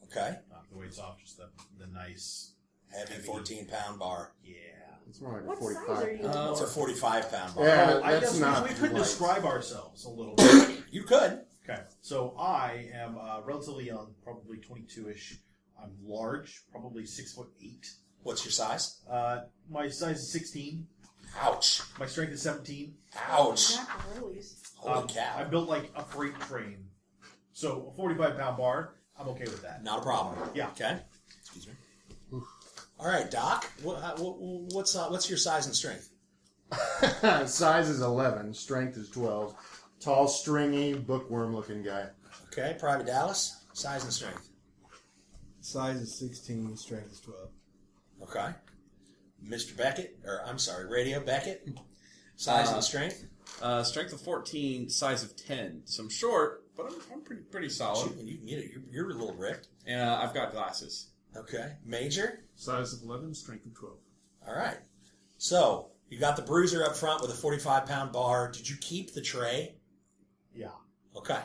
Okay. Knock the weights off, just the nice, Heavy 14-pound bar. yeah. It's more like a What 45. size are you? It's a 45-pound bar. Yeah, Well, I that's guess not we could light. describe ourselves a little bit. You could. Okay, so I am relatively young, probably 22-ish. I'm large, probably 6'8". What's your size? My size is 16. Ouch. My strength is 17. Ouch. Macaronis. Holy cow. I'm built like a freight train. So a 45-pound bar, I'm okay with that. Not a problem. Yeah. Okay. Excuse me. All right, Doc. What's your size and strength? Size is 11, strength is 12. Tall, stringy, bookworm-looking guy. Okay, Private Dallas. Size and strength. Size is 16, strength is 12. Okay. Mr. Beckett, Radio Beckett. Size and strength. Strength of 14, size of 10. So I'm short, but I'm pretty solid. Shoot, you can get it. You're a little ripped. And I've got glasses. Okay. Major. Size of 11, strength of 12. All right. So You got the bruiser up front with a 45-pound bar. Did you keep the tray? Yeah. Okay.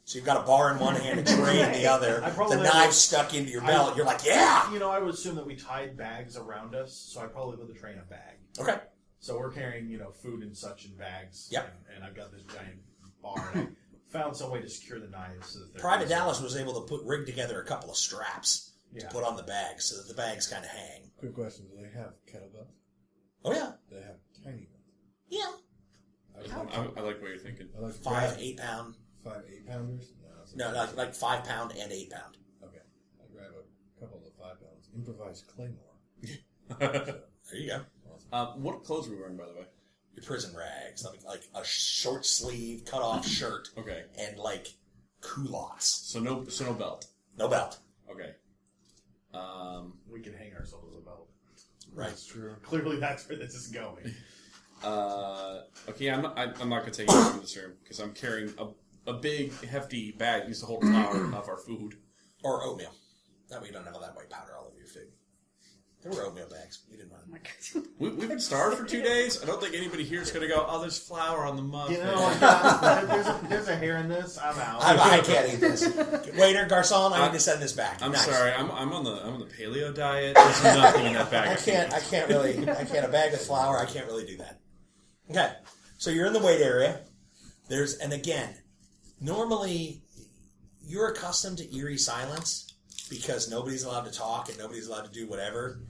So you've got a bar in one hand, a tray in the other. The knife stuck into your belt. You're like, yeah! I would assume that we tied bags around us, so I probably put the tray in a bag. Okay. So we're carrying, food and such in bags. Yep. And I've got this giant bar, and I found some way to secure the knives. So that Private Dallas was able to rig together a couple of straps Yeah. to put on the bags so that the bags kind of hang. Quick question: do they have kettlebells? Oh yeah. Do they have tiny ones? Yeah. I like what you're thinking. I like 5 8-pound. 5 8-pounders? No, like 5 pound and 8 pound. Okay. I'll grab a couple of 5 pounds. Improvised claymore. There you go. What clothes were we wearing, by the way? Your prison rags, like a short sleeve cut off shirt. Okay. And like culottes. So no belt. No belt. Okay. We can hang ourselves with a belt. Right. That's true. Clearly, that's where this is going. Okay, I'm not going to take you from this room because I'm carrying a big, hefty bag used to hold flour of our food. Or oatmeal. That way you don't have all that white powder all over your food. There were oatmeal bags. We didn't run them. We've been starved for 2 days. I don't think anybody here is going to go, oh, there's flour on the muffin. There's a hair in this. I'm out. I can't eat this. Waiter, garçon, I need to send this back. I'm Nice. sorry. I'm on the paleo diet. There's nothing in that bag. I can't a bag of flour, I can't really do that. Okay. So you're in the wait area. And again, normally you're accustomed to eerie silence because nobody's allowed to talk and nobody's allowed to do whatever.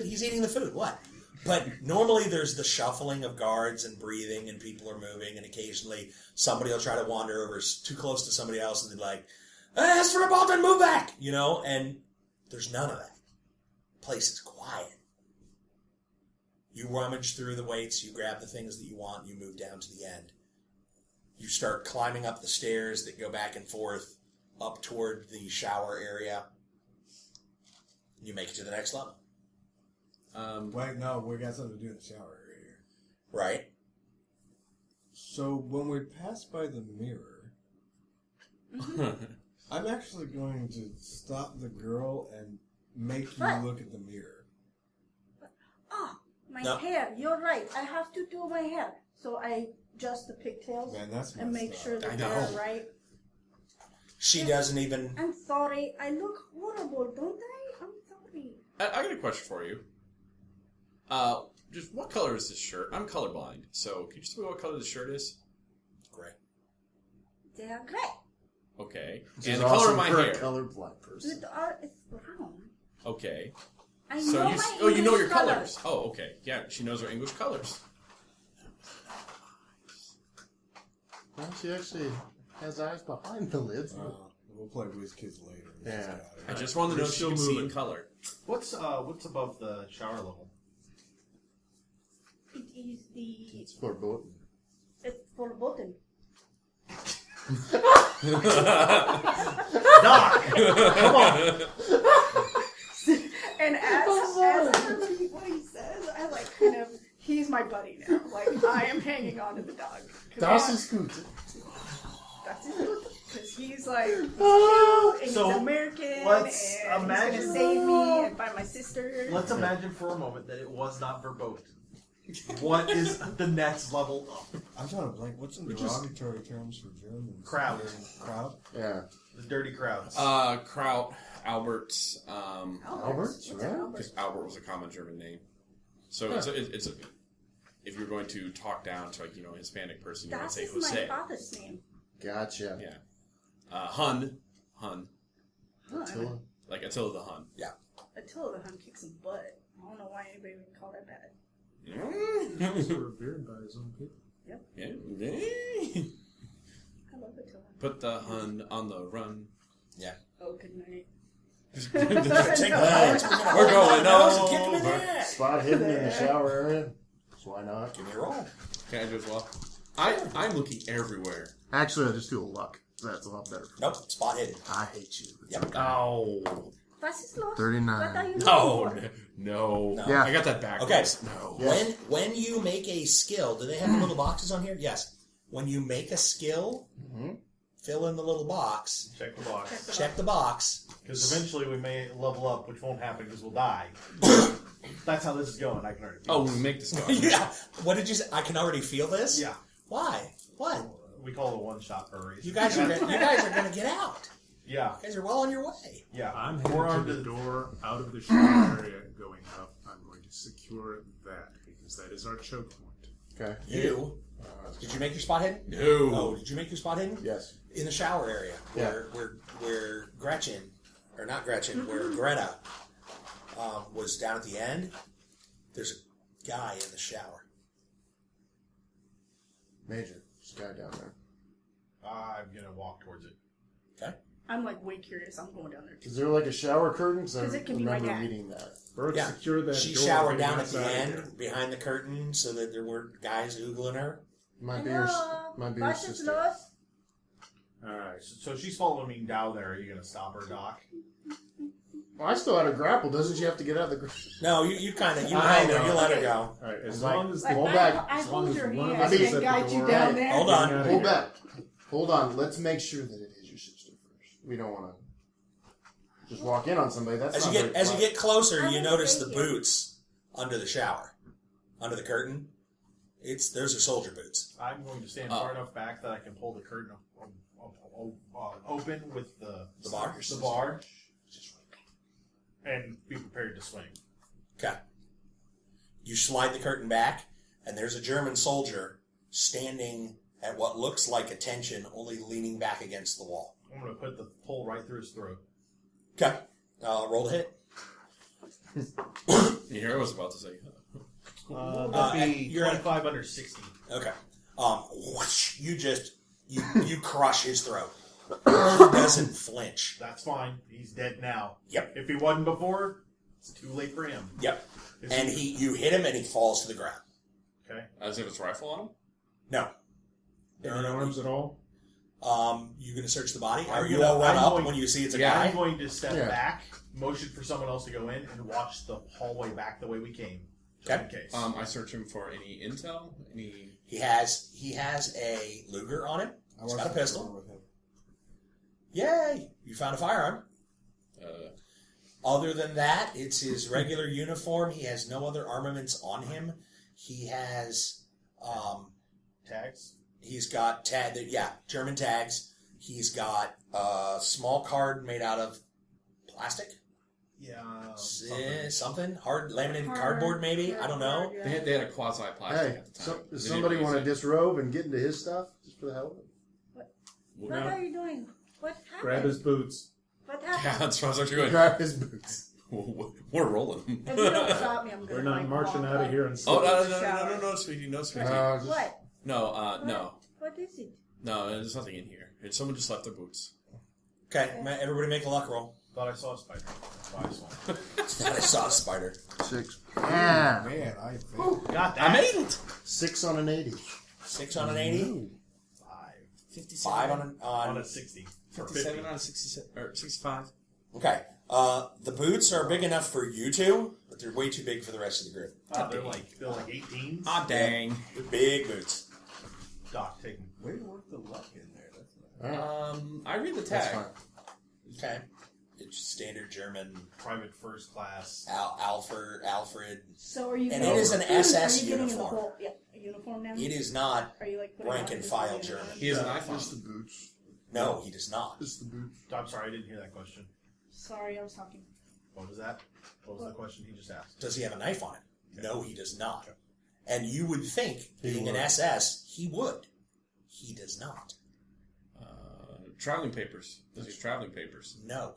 He's eating the food. What? But normally there's the shuffling of guards and breathing and people are moving and occasionally somebody will try to wander over too close to somebody else and they're like, "As for Bolton, move back!" And there's none of that. The place is quiet. You rummage through the weights, you grab the things that you want, you move down to the end. You start climbing up the stairs that go back and forth up toward the shower area. You make it to the next level. Wait, no, we got something to do in the shower area here. Right? So when we pass by the mirror, I'm actually going to stop the girl and make you look at the mirror. Oh, my No. hair. You're right. I have to do my hair. So I adjust the pigtails Man, that's and make messed sure up. that I they're know. right. She doesn't even... I'm sorry. I look horrible, don't I? I'm sorry. I got a question for you. Just what color is this shirt? I'm colorblind, so can you just tell me what color this shirt is? Gray. They are gray. Okay. This And is the color of awesome my for hair. a colorblind person. It's brown. Okay. I So know you my you know English your colors. Oh, okay. Yeah, she knows her English colors. Well, she actually has eyes behind the lids. We'll play Whiz Kids later. Yeah. I just wanted to know if she still could see in moving. color. What's above the shower level? It is It's for both. it's for button. Doc! Come on! And as I repeat what he says, I kind of, he's my buddy now. I am hanging on to the dog. Das ist gut. That's it. Because he's cute, and he's So, American, let's and imagine- he's gonna save me and find my sister. Let's imagine for a moment that it was not verboten. What is the next level up? I'm trying to blank. What's some derogatory terms for Germans? Crowd. Crowd? Yeah. The dirty crowds. Kraut, Albert, Albert's, right? because Albert was a common German name. So it's a if you're going to talk down to a Hispanic person, you might That say is my Jose. father's name. Gotcha. Yeah. Hun, Attila. like Attila the Hun. Attila the Hun kicks some butt. I don't know why anybody would call that bad. He's revered by his own people. Yeah. I love Attila. Put the Hun on the run. Oh, good night. Take the cards, We're going and kick him in the over. ass. Spot hidden in the shower area. So why not? Give me a roll. Can I do as well? I'm looking everywhere. Actually, I just do a luck. That's a lot better. Nope, spot hidden. I hate you. Yep. Oh. Was ist los? 39. What are you No. looking for? No. Yeah. I got that backwards. Okay. No. Yeah. When you make a skill, do they have the little boxes on here? Yes. When you make a skill, fill in the little box. Check the box. Check the box. Because eventually we may level up, which won't happen because we'll die. That's how this is going. I can already feel when we make this go. Yeah. What did you say? I can already feel this? Yeah. Why? What? We call it a one-shot for a reason. You guys are going to get out. Yeah. You guys are well on your way. Yeah. I'm We're headed on to the to door out of the shower area going up. I'm going to secure that because that is our choke point. Okay. You. Did you make your spot hidden? No. Oh, did you make your spot hidden? Yes. In the shower area where Gretchen, or not Gretchen, where Gretta was down at the end. There's a guy in the shower. Major. There's a guy down there. I'm going to walk towards it. Okay. I'm like way curious. I'm going down there too. Is there like a shower curtain? Because I 'Cause it can be my remember dad. reading that. Burke, Yeah. secure that She door. showered getting down at us the out of end here. behind the curtain so that there weren't guys oogling her. Might be your sister. Alright. So she's following me down there. Are you going to stop her, Doc? Well, I still had her grapple. Doesn't she have to get out of the grapple? No, you kind of, you I know, know. you let her go. Alright, as It's long like- as Like, Hold I, back. I As long hold as your one of hand us is and at the guide you door. down Hey, there. Hold on. Getting out of Hold here. back. Hold on. Let's make sure that it is your sister first. We don't want to just walk in on somebody. That's As you not get very polite. closer, I'm you gonna notice the take it. boots under the shower, under the curtain. Those are soldier boots. I'm going to stand far enough back that I can pull the curtain open with the bar? The bar. And be prepared to swing. Okay. You slide the curtain back, and there's a German soldier standing at what looks like attention, only leaning back against the wall. I'm going to put the pole right through his throat. Okay. Roll to hit. You hear I was about to say. That'd be you're at- 25 under 60. Okay. Whoosh, you crush his throat. He doesn't flinch. That's fine. He's dead now. Yep. If he wasn't before, it's too late for him. Yep. Is And you hit him, and he falls to the ground. Okay. As if it's rifle on him? No. Any arms at all? You going to search the body? Are I'm you gonna- all run I'm up going- when you see it's a Yeah, guy? I'm going to step Yeah. back, motion for someone else to go in, and watch the hallway back the way we came. Just in case. I search him for any intel, any... He has a Luger on him. He's got a pistol. With him. Yay! You found a firearm. Uh, Other than that, it's his regular uniform. He has no other armaments on him. He has, Tags? he's got German tags. He's got a small card made out of plastic. Yeah. Something hard laminated Hard- cardboard, maybe. I don't know. yeah. they had a quasi-plastic Hey, at the time. does They somebody didn't want to use it. disrobe and get into his stuff just for the hell of it? We'll What now are you doing? What happened? grab his boots. What Yeah, happened? that's what you're doing. Grab his boots. We're rolling. If you don't stop me, I'm going to We're not marching out of here and Oh, slip. no, sweetie, no, sweetie. Just, What? No. What is it? No, there's nothing in here. Someone just left their boots. Okay, everybody make a luck roll. Thought I saw a spider. That's why I saw it. I saw a spider. 6. Man, I think. Got that. I made it. 6 on an 80. 6 on an 80. 5 On a 60. Or 50. 57 on a 67, or 65. Okay. The boots are big enough for you two, but they're way too big for the rest of the group. They're like 18s. Ah, dang. They're big boots. Doc, take them. Way to work the luck in there. That's nice. All right. I read the That's tag. fine. Okay. It's standard German Private first class. Alfred. So are you? And getting- it is an SS are you getting in the uniform. whole, uniform now? It is not. Are you like putting rank on and this file uniform? German. He has an Just the iPhone. boots. No, he does not. Just the boots. I'm sorry, I didn't hear that question. Sorry, I was talking. What was that? What was the question he just asked? Does he have a knife on him? No, he does not. And you would think, He being would. an SS, he would. He does not. Traveling papers. Does he have traveling papers? No.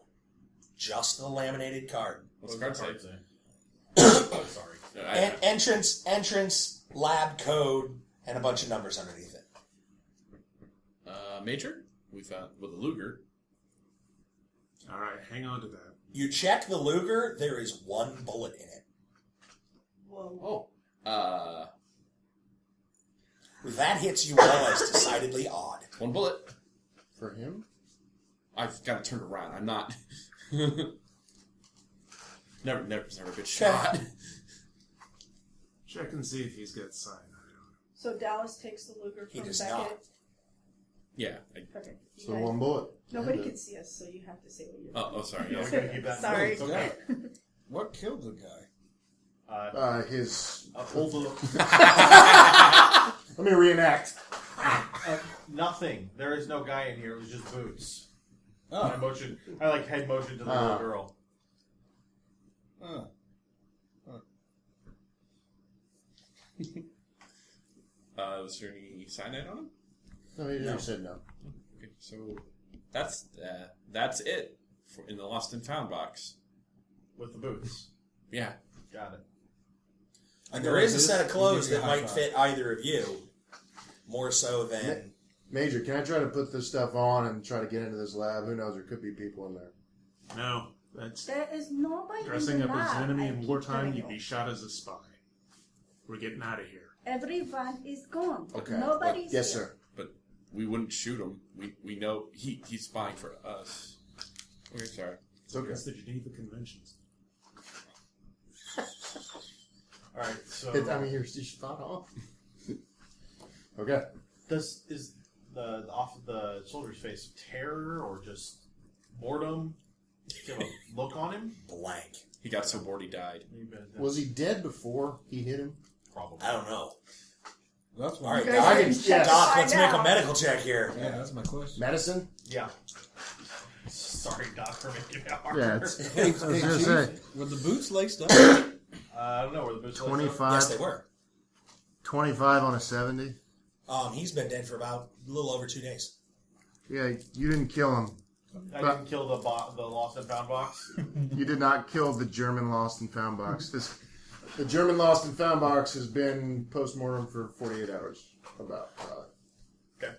Just the laminated card. What's the What card does say? Oh, sorry. Entrance, lab code, and a bunch of numbers underneath it. Major? We found with a Luger. All right, hang on to that. You check the Luger, there is one bullet in it. Whoa. Oh. That hits you all as decidedly odd. One bullet. For him? I've got to turn around. I'm not. never a good shot. Check and see if he's got cyanide on him. So Dallas takes the Luger He from does Beckett. not. Yeah. Okay. So one bullet. Nobody can see us, so you have to say what you're Oh, sorry. Yeah, we gotta keep that. Sorry. It's okay. What killed the guy? His. Hold the. Let me reenact. Nothing. There is no guy in here. It was just boots. Oh. I like head motion to the little girl. Was there any cyanide on him? No, he just said no. Okay, so that's it in the lost and found box. With the boots. Yeah. Got it. And there is a set of clothes that might fit either of you. More so than... Major, can I try to put this stuff on and try to get into this lab? Who knows? There could be people in there. No, that's There is nobody dressing in the up as an lab. enemy I in keep wartime. telling You'd you. be shot as a spy. We're getting out of here. Everyone is gone. Okay. Nobody's Yes, here. sir. But we wouldn't shoot him. We know he's spying for us. Okay, sorry. It's okay. That's the Geneva Conventions. All right. So You're spot on. Okay. is the off of the soldier's face terror or just boredom? Do you have a look on him? blank. He got so bored he died. Was he dead before he hit him? Probably. I don't know. That's All my right, You guys Doc, can check to Doc find let's make a out. medical check here. Yeah, that's my question. Medicine? Yeah. Sorry, Doc, for making it hard. Yeah, it's, Hey, I was going to say, were the boots laced up? I don't know where the boots are. 25, Yes, they were. 25 on a 70. He's been dead for about a little over 2 days. Yeah, you didn't kill him. I didn't kill the lost and found box. You did not kill the German lost and found box. The German lost and found box has been post-mortem for 48 hours. About. Okay.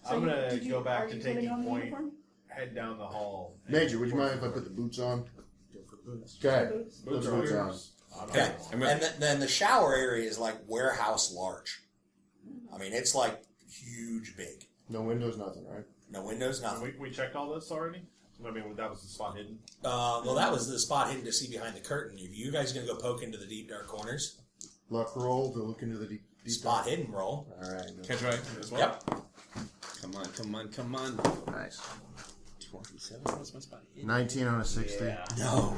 So I'm gonna did you- go back are to you putting taking on the point. uniform? Head down the hall. Major, would you mind if I put the boots on? Go for boots. Okay. Boots. Put Boots the are boots on. yours. Okay. I'm And then the shower area is like warehouse large. I mean, it's like huge big. No windows, nothing, right? No windows, nothing. We checked all this already. I mean, that was the spot hidden. Well, that was the spot hidden to see behind the curtain. You guys going to go poke into the deep, dark corners? Luck roll to look into the deep Spot hidden roll. All right. Can I try as well? Yep. Come on. Nice. 27. What's my spot? 19 on a 60. No.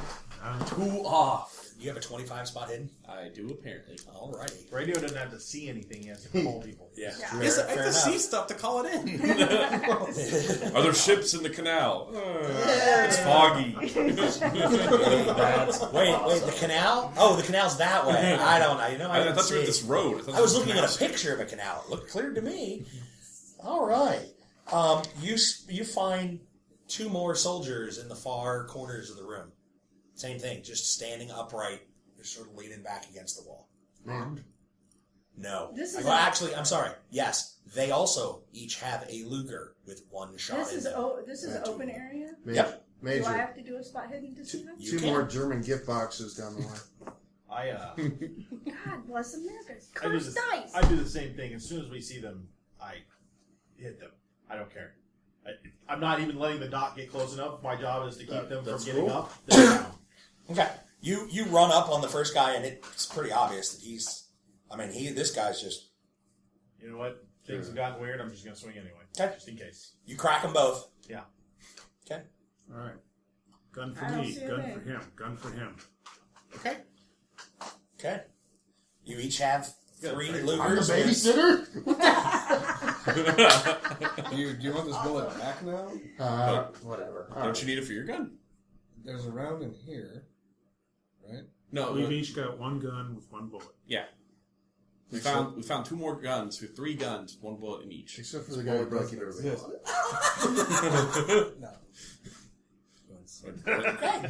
2 off. You have a 25 spot hidden? I do apparently. Alrighty. Radio doesn't have to see anything. He has to call people. Yeah. Yeah. Yes, I have Fair to see enough. stuff to call it in. Are there ships in the canal? It's foggy. Wait, the canal? Oh, the canal's that way. I don't know. You know, I didn't thought you were at see. this road. I was looking at a picture of a canal. It looked clear to me. All right. You find 2 more soldiers in the far corners of the room. Same thing, just standing upright. They're sort of leaning back against the wall. Man. No. This is well, a- actually, I'm sorry. Yes, they also each have a Luger with 1 shot This in is them. this is Yeah. open area. Major. Yep. Do I Major. have to do a spot hidden to see them? You 2 can. more German gift boxes down the line. God bless America. I do Curse this- dice. I do the same thing. As soon as we see them, I hit them. I don't care. I'm not even letting the doc get close enough. My job is to keep them from That's getting cool. up. They're down. Okay. You run up on the first guy, and it's pretty obvious that he's. I mean, this guy's just. You know what? Things have gotten weird. I'm just going to swing anyway. Okay. Just in case. You crack them both. Yeah. Okay. All right. Gun for I don't me. see a Gun thing. for him. Gun for him. Okay. Okay. You each have 3 Lugers. I'm the with- babysitter? Do you want this bullet back now? Whatever. All Don't right. you need it for your gun? There's a round in here, right? No. We've each got 1 gun with 1 bullet. Yeah. We found 2 more guns with 3 guns, 1 bullet in each. Except for the guy who broke you everything. Exist.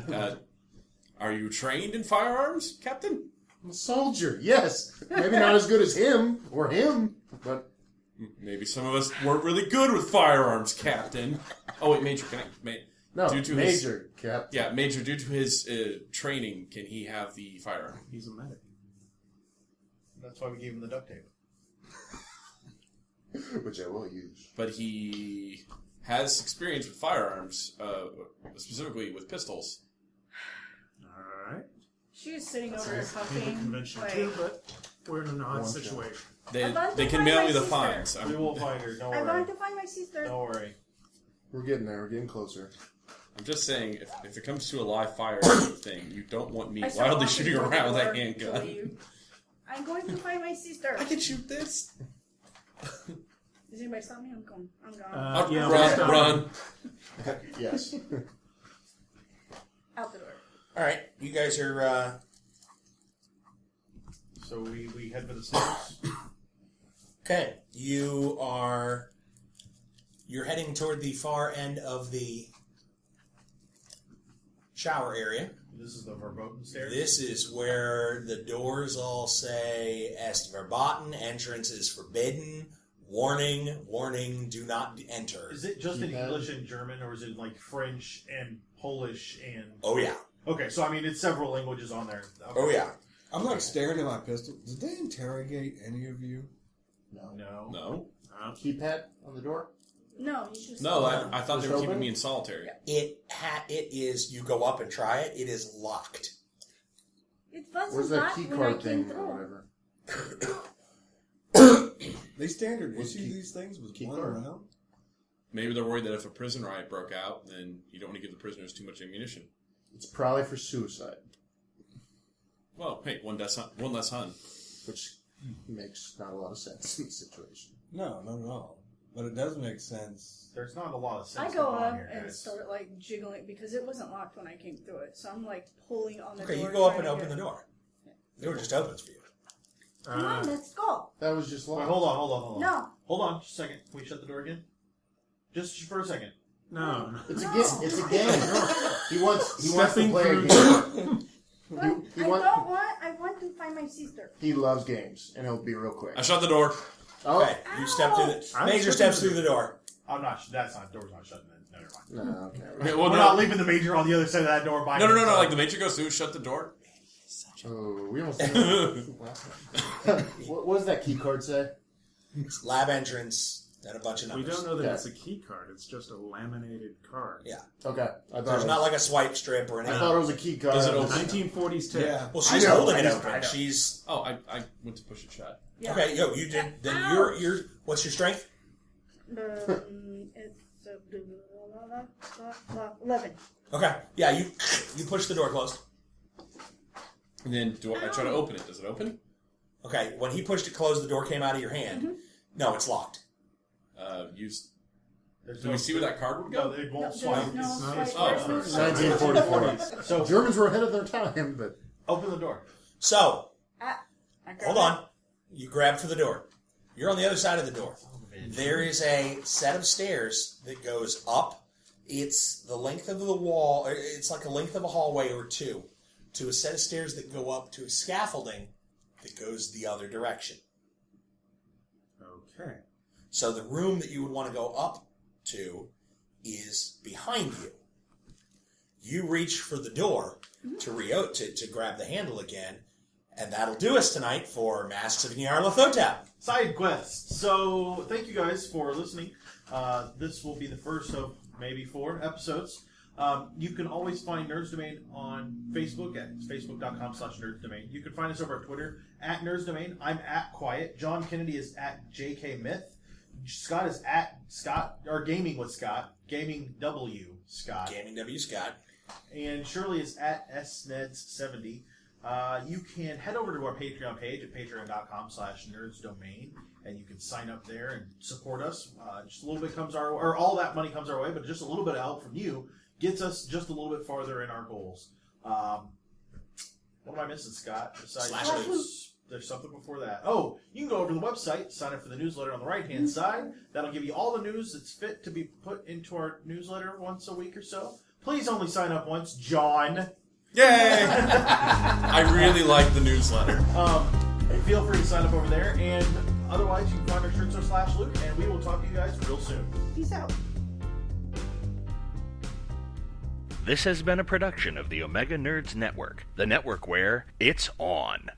No. Are you trained in firearms, Captain? I'm a soldier, yes. Maybe not as good as him, but Maybe some of us weren't really good with firearms, Captain. Oh wait, Major, can I? no, Due to his- Major, Cap. Yeah, Major. Due to his training, can he have the firearm? He's a medic. That's why we gave him the duct tape. Which I will use. But he has experience with firearms, specifically with pistols. All right. She's sitting over Geneva puffing. Convention Like, too, but We're in an odd One situation. They I want they to can find mail my me the sister. fines. We will find her. Don't I worry. want to find my sister. Don't worry. We're getting there. We're getting closer. I'm just saying, if it comes to a live fire thing, you don't want me I start wildly walking shooting toward the around with a door to handgun. leave. I'm going to find my sister. I can shoot this. Does anybody stop me? I'm gone. I'm gone. Yeah, Run. Yes. Out the door. All right, you guys are. So we head for the stairs. Okay, you're heading toward the far end of the shower area. This is the verboten stairs. This is where the doors all say "Est verboten," entrance is forbidden, warning, do not enter. Is it just in Keypad. English and German, or is it like French and Polish and? Oh yeah, Okay, so I mean it's several languages on there. Okay. oh yeah. I'm like staring at my pistol. Did they interrogate any of you? No. No. No. Keypad on the door? No, you just. No, I thought they Just were keeping open? me in solitary. It is. You go up and try it. It is locked. It wasn't Where's that locked key when card I came thing or through. whatever? They standard What's issue key- these things with key one card? around? Maybe they're worried that if a prison riot broke out, then you don't want to give the prisoners too much ammunition. It's probably for suicide, Well, hey, one less hun. which makes not a lot of sense in the situation. No, not at all. But it does make sense. There's not a lot of I sense go going on up here, and guys. start like jiggling because it wasn't locked when I came through it. So I'm like pulling on the Okay, door. you go up trying and to open get- the door. The door just opens for you. Come on, let's go. That was just Wait, locked. hold on. No. Hold on, just a second. Can we shut the door again? Just for a second. No. It's a No. game. It's a game. He wants to Stepping play a through- game. But he I want- don't want. I want to find my sister. He loves games, and it'll be real quick. I shut the door. Oh, Okay, you step through the. I'm Major sitting steps there. through the door. I'm not. That's not. Door's not shutting. Then. No, never mind. no, okay. Okay, well, We're not leaving the major on the other side of that door. By No. himself. Like the major goes through, shut the door. Oh, we almost. What does that key card say? Lab entrance and a bunch of We numbers. don't know that Yeah. it's a key card. It's just a laminated card. Yeah. Okay, I thought There's it not was, like a swipe strip or I anything. thought it was a key card. Does it I was- open? 1940s tip. Yeah. Well, she's I know, holding I it know, open. I know. She's Oh, I went to push it shut. Yeah. okay. Yo, you did. Then Ow. you're. What's your strength? It's 11. Okay. Yeah, you push the door closed. And then I try to open it. Does it open? Okay. When he pushed it closed, the door came out of your hand. No, it's locked. Use. There's Do we see where that card would No, go? it No, won't there's swipe. no not- swipe. oh, There's no sorry. swipe. 1944. So Germans were ahead of their time, but open the door. So I grabbed hold on. You grab for the door. You're on the other side of the door. There is a set of stairs that goes up. It's the length of the wall. It's like a length of a hallway or two to a set of stairs that go up to a scaffolding that goes the other direction. Okay. So the room that you would want to go up to is behind you. You reach for the door to grab the handle again, and that'll do us tonight for Masks of Nyarlathotep. Side quest. So thank you guys for listening. This will be the first of maybe 4 episodes. You can always find Nerds Domain on Facebook at facebook.com/nerdsdomain. You can find us over at Twitter at Nerds Domain. I'm at Quiett. John Kennedy is at JKMyth. Scott is at Scott, or Gaming with Scott. Gaming W Scott. Gaming W. Scott. And Shirley is at SNEDS70. You can head over to our Patreon page at patreon.com/nerdsdomain, and you can sign up there and support us. Just a little bit comes our way, or all that money comes our way, but just a little bit of help from you gets us just a little bit farther in our goals. What am I missing, Scott? Besides Slash those? There's something before that. Oh, you can go over to the website, sign up for the newsletter on the right-hand side. That'll give you all the news that's fit to be put into our newsletter once a week or so. Please only sign up once, John. Yay! I really like the newsletter. Feel free to sign up over there, and otherwise you can find our shirts/Luke, and we will talk to you guys real soon. Peace out. This has been a production of the Omega Nerds Network, the network where it's on.